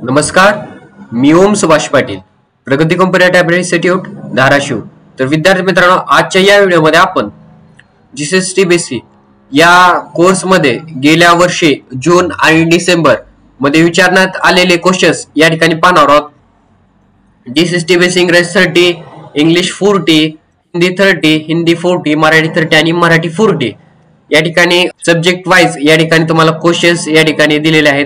नमस्कार, मी ओम सुभाष पाटील, प्रगती computer library institute Dharashiv. तर विद्यार्थी मित्रांनो, आजच्या या व्हिडिओमध्ये आपण जीसीएसटीबीसी या कोर्समध्ये गेल्या वर्षी जून आणि डिसेंबर मध्ये विचारण्यात आलेले क्वेश्चन्स या ठिकाणी पाहणार आहोत. जीसीएसटीबीसी इंग्रजी 30, इंग्लिश 40, हिंदी 30, हिंदी 40, मराठी 30 आणि मराठी 40 या ठिकाणी सब्जेक्ट वाईज या ठिकाणी तुम्हाला क्वेश्चन्स या ठिकाणी दिलेले आहेत.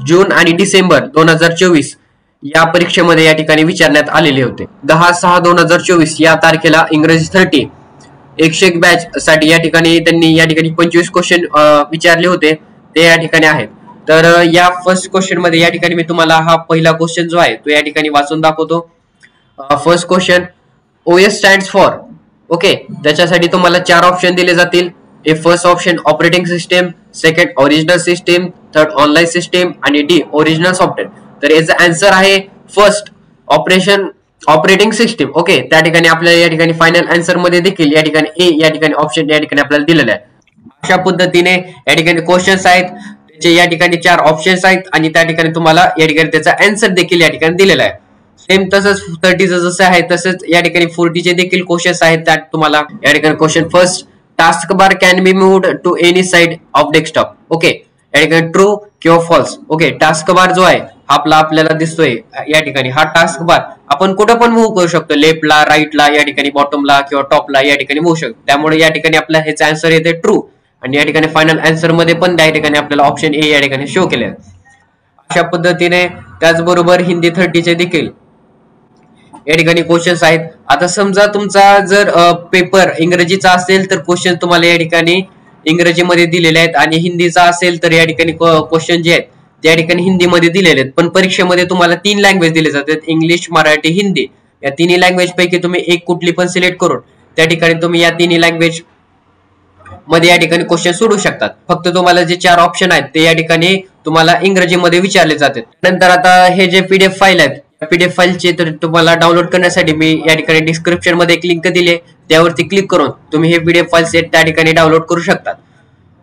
जून आणि डिसेंबर 2024 या परीक्षेमध्ये या ठिकाणी विचारण्यात आलेले होते. 10/6/2024 या तारखेला इंग्रजी 30 101 बॅच साठी या ठिकाणी त्यांनी या ठिकाणी 25 क्वेश्चन विचारले होते, ते या ठिकाणी आहेत. तर या फर्स्ट क्वेश्चन मध्ये या ठिकाणी मी तुम्हाला हा पहिला क्वेश्चन जो आहे तो या ठिकाणी वाचून दाखवतो. First question, OS stands for. Okay, त्याच्यासाठी तुम्हाला 4 ऑप्शन दिले जातील. A first option operating system, second original system, third online system आणि डी ओरिजिनल सॉफ्टवेअर. तर याचा आन्सर आहे फर्स्ट ऑपरेटिंग सिस्टम. ओके, त्या ठिकाणी आपल्याला या ठिकाणी फायनल आन्सर मध्ये देखील या ठिकाणी ए या ठिकाणी ऑप्शन या ठिकाणी आपल्याला दिलेला आहे. अशा पद्धतीने या ठिकाणी क्वेश्चन्स आहेत, त्याचे या ठिकाणी 4 ऑप्शन्स आहेत आणि त्या ठिकाणी तुम्हाला या ठिकाणी त्याचा आन्सर देखील या ठिकाणी दिलेला आहे. सेम तसंच 30 जसं आहे तसंच या ठिकाणी 40 चे देखील क्वेश्चन्स आहेत. त्यात तुम्हाला या ठिकाणी question first, task bar can be moved to any side of desktop. Okay, या ठिकाणी ट्रू किंवा फॉल्स. ओके, टास्क बार जो आहे आपल्याला दिसतोय या ठिकाणी, हा टास्क बार आपण कुठं पण मूव्ह करू शकतो, लेफ्टला, राईटला, या ठिकाणी बॉटमला किंवा टॉपला या ठिकाणी मूव्ह शकतो. त्यामुळे या ठिकाणी आपला ह्याचा आन्सर येते ट्रू आणि या ठिकाणी फायनल आन्सर मध्ये पण त्या ठिकाणी आपल्याला ऑप्शन ए या ठिकाणी शो केले. अशा पद्धतीने त्याचबरोबर हिंदी 30 चे देखील या ठिकाणी क्वेश्चन्स आहेत. आता समजा तुमचा जर पेपर इंग्रजीचा असेल तर क्वेश्चन तुम्हाला या ठिकाणी इंग्रजीमध्ये दिलेले आहेत आणि हिंदीचा असेल तर या ठिकाणी क्वेश्चन जे आहेत त्या ठिकाणी हिंदीमध्ये दिलेले आहेत. पण परीक्षेमध्ये तुम्हाला 3 लँग्वेज दिले जातात, इंग्लिश, मराठी, हिंदी. या 3 लँग्वेज पैकी तुम्ही एक कुठली पण सिलेक्ट करून त्या ठिकाणी तुम्ही या 3 लँग्वेज मध्ये या ठिकाणी क्वेश्चन सोडू शकतात. फक्त तुम्हाला जे 4 ऑप्शन आहेत ते या ठिकाणी तुम्हाला इंग्रजीमध्ये विचारले जातात. नंतर आता हे जे पीडीएफ फाईल आहेत, पीडीएफ फाईलचे तर तुम्हाला डाउनलोड करण्यासाठी मी या ठिकाणी डिस्क्रिप्शन मध्ये एक लिंक दिली आहे, त्यावरती क्लिक करून तुम्ही हे पीडीएफ फाईल सेट त्या ठिकाणी डाउनलोड करू शकता.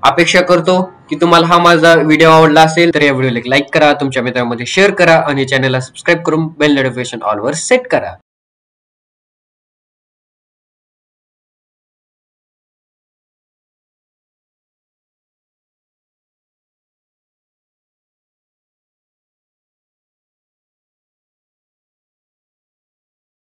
अपेक्षा करतो की तुम्हाला हा माझा व्हिडिओ आवडला असेल तर या व्हिडिओला लाईक करा, तुमच्या मित्रांमध्ये शेअर करा आणि चॅनलला सबस्क्राईब करून बेल नोटिफिकेशन ऑल वर सेट करा.